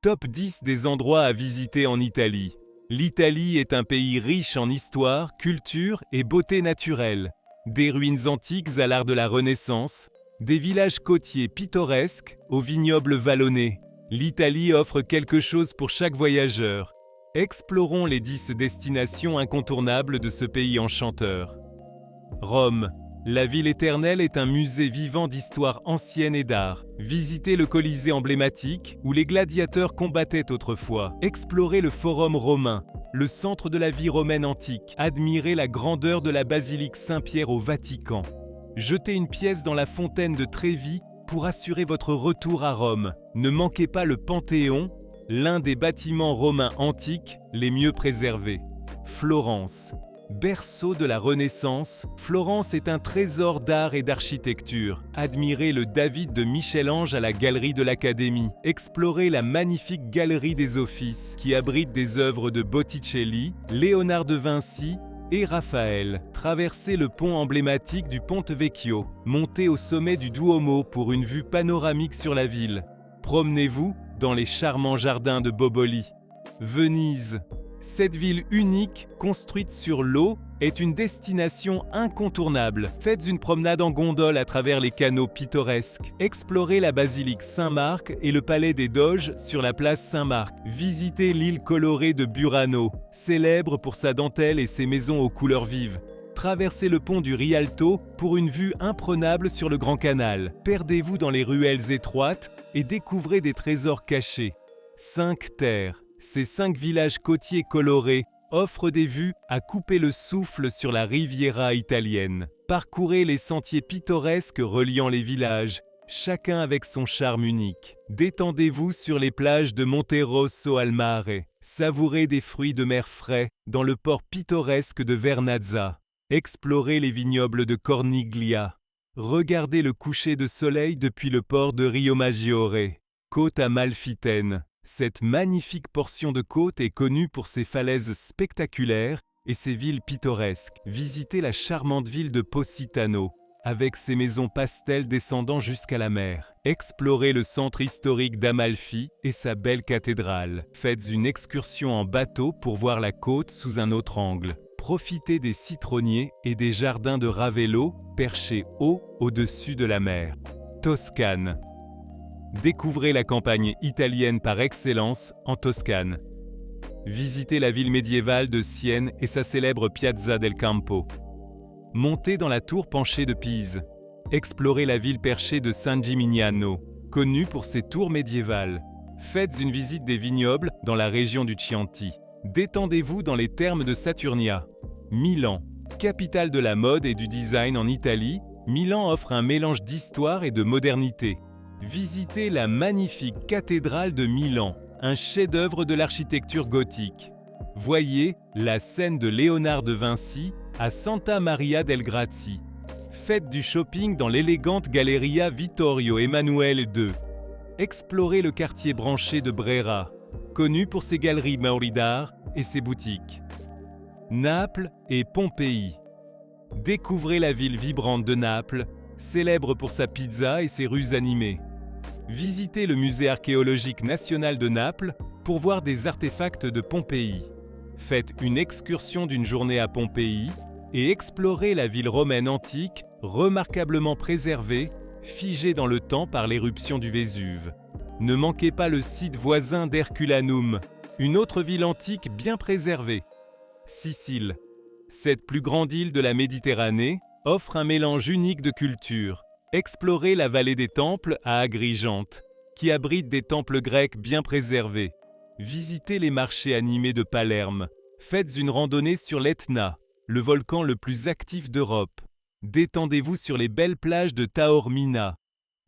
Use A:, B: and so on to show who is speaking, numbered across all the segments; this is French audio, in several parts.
A: Top 10 des endroits à visiter en Italie. L'Italie est un pays riche en histoire, culture et beauté naturelle. Des ruines antiques à l'art de la Renaissance, des villages côtiers pittoresques aux vignobles vallonnés. L'Italie offre quelque chose pour chaque voyageur. Explorons les 10 destinations incontournables de ce pays enchanteur. Rome. La ville éternelle est un musée vivant d'histoire ancienne et d'art. Visitez le Colisée emblématique où les gladiateurs combattaient autrefois. Explorez le Forum romain, le centre de la vie romaine antique. Admirez la grandeur de la basilique Saint-Pierre au Vatican. Jetez une pièce dans la fontaine de Trévi pour assurer votre retour à Rome. Ne manquez pas le Panthéon, l'un des bâtiments romains antiques les mieux préservés. Florence. Berceau de la Renaissance, Florence est un trésor d'art et d'architecture. Admirez le David de Michel-Ange à la Galerie de l'Académie. Explorez la magnifique Galerie des Offices qui abrite des œuvres de Botticelli, Léonard de Vinci et Raphaël. Traversez le pont emblématique du Ponte Vecchio. Montez au sommet du Duomo pour une vue panoramique sur la ville. Promenez-vous dans les charmants jardins de Boboli. Venise. Cette ville unique, construite sur l'eau, est une destination incontournable. Faites une promenade en gondole à travers les canaux pittoresques. Explorez la basilique Saint-Marc et le palais des Doges sur la place Saint-Marc. Visitez l'île colorée de Burano, célèbre pour sa dentelle et ses maisons aux couleurs vives. Traversez le pont du Rialto pour une vue imprenable sur le Grand Canal. Perdez-vous dans les ruelles étroites et découvrez des trésors cachés. 5 terres. Ces 5 villages côtiers colorés offrent des vues à couper le souffle sur la Riviera italienne. Parcourez les sentiers pittoresques reliant les villages, chacun avec son charme unique. Détendez-vous sur les plages de Monterosso al Mare. Savourez des fruits de mer frais dans le port pittoresque de Vernazza. Explorez les vignobles de Corniglia. Regardez le coucher de soleil depuis le port de Rio Maggiore. Côte amalfitaine. Cette magnifique portion de côte est connue pour ses falaises spectaculaires et ses villes pittoresques. Visitez la charmante ville de Positano, avec ses maisons pastel descendant jusqu'à la mer. Explorez le centre historique d'Amalfi et sa belle cathédrale. Faites une excursion en bateau pour voir la côte sous un autre angle. Profitez des citronniers et des jardins de Ravello perchés haut au-dessus de la mer. Toscane. Découvrez la campagne italienne par excellence en Toscane. Visitez la ville médiévale de Sienne et sa célèbre Piazza del Campo. Montez dans la tour penchée de Pise. Explorez la ville perchée de San Gimignano, connue pour ses tours médiévales. Faites une visite des vignobles dans la région du Chianti. Détendez-vous dans les thermes de Saturnia. Milan. Capitale de la mode et du design en Italie, Milan offre un mélange d'histoire et de modernité. Visitez la magnifique cathédrale de Milan, un chef-d'œuvre de l'architecture gothique. Voyez la scène de Léonard de Vinci à Santa Maria del Grazie. Faites du shopping dans l'élégante Galleria Vittorio Emanuele II. Explorez le quartier branché de Brera, connu pour ses galeries Mauri d'art et ses boutiques. Naples et Pompéi. Découvrez la ville vibrante de Naples, célèbre pour sa pizza et ses rues animées. Visitez le musée archéologique national de Naples pour voir des artefacts de Pompéi. Faites une excursion d'une journée à Pompéi et explorez la ville romaine antique, remarquablement préservée, figée dans le temps par l'éruption du Vésuve. Ne manquez pas le site voisin d'Herculanum, une autre ville antique bien préservée. Sicile. Cette plus grande île de la Méditerranée offre un mélange unique de cultures. Explorez la vallée des temples à Agrigente, qui abrite des temples grecs bien préservés. Visitez les marchés animés de Palerme. Faites une randonnée sur l'Etna, le volcan le plus actif d'Europe. Détendez-vous sur les belles plages de Taormina.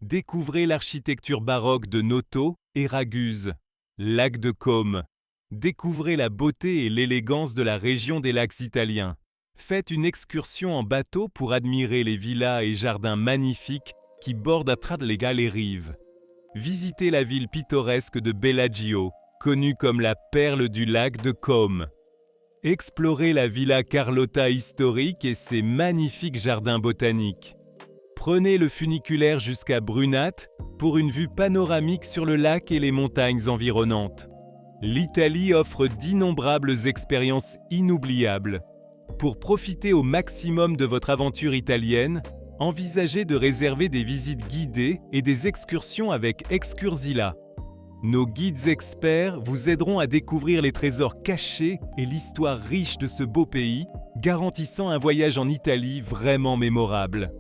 A: Découvrez l'architecture baroque de Noto et Raguse. Lac de Côme. Découvrez la beauté et l'élégance de la région des lacs italiens. Faites une excursion en bateau pour admirer les villas et jardins magnifiques qui bordent à travers les rives. Visitez la ville pittoresque de Bellagio, connue comme la perle du lac de Côme. Explorez la Villa Carlotta historique et ses magnifiques jardins botaniques. Prenez le funiculaire jusqu'à Brunate pour une vue panoramique sur le lac et les montagnes environnantes. L'Italie offre d'innombrables expériences inoubliables. Pour profiter au maximum de votre aventure italienne, envisagez de réserver des visites guidées et des excursions avec Excursila. Nos guides experts vous aideront à découvrir les trésors cachés et l'histoire riche de ce beau pays, garantissant un voyage en Italie vraiment mémorable.